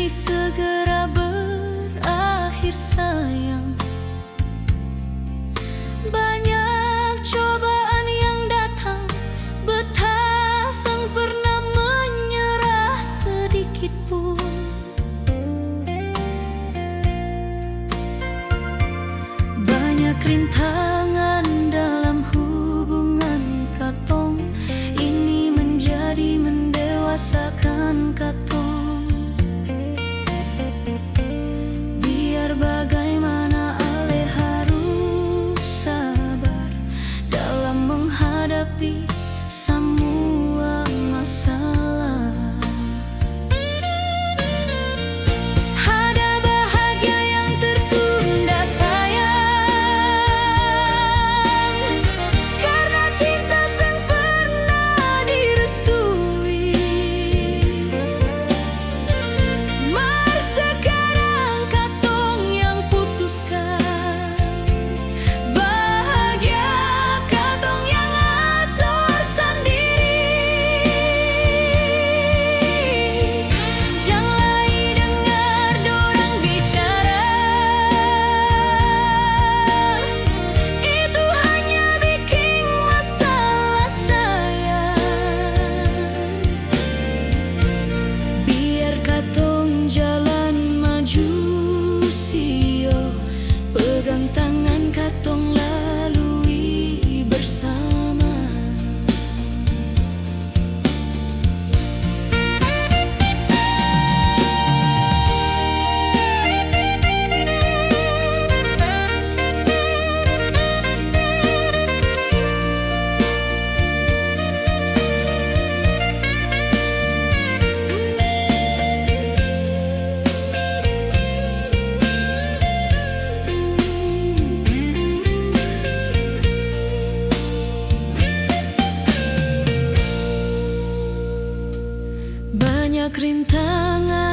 ini segera berakhir sayang. Banyak cobaan yang datang, betah sang pernah menyerah sedikit pun. Banyak rintangan dalam hubungan katong, ini menjadi mendewasakan katong. Biar bagaimana ale harus sabar dalam menghadapi semua masalah. Ada bahagia yang tertunda sayang, karena cinta sang pernah direstui. Mar sekarang katong yang putuskan, bahagia katong yang atur sendiri. Janganlah dengar dorang bicara, itu hanya bikin masalah sayang. Biar katong jalan maju sio, pegang tangan katong lalui bersama. Banyak rintangan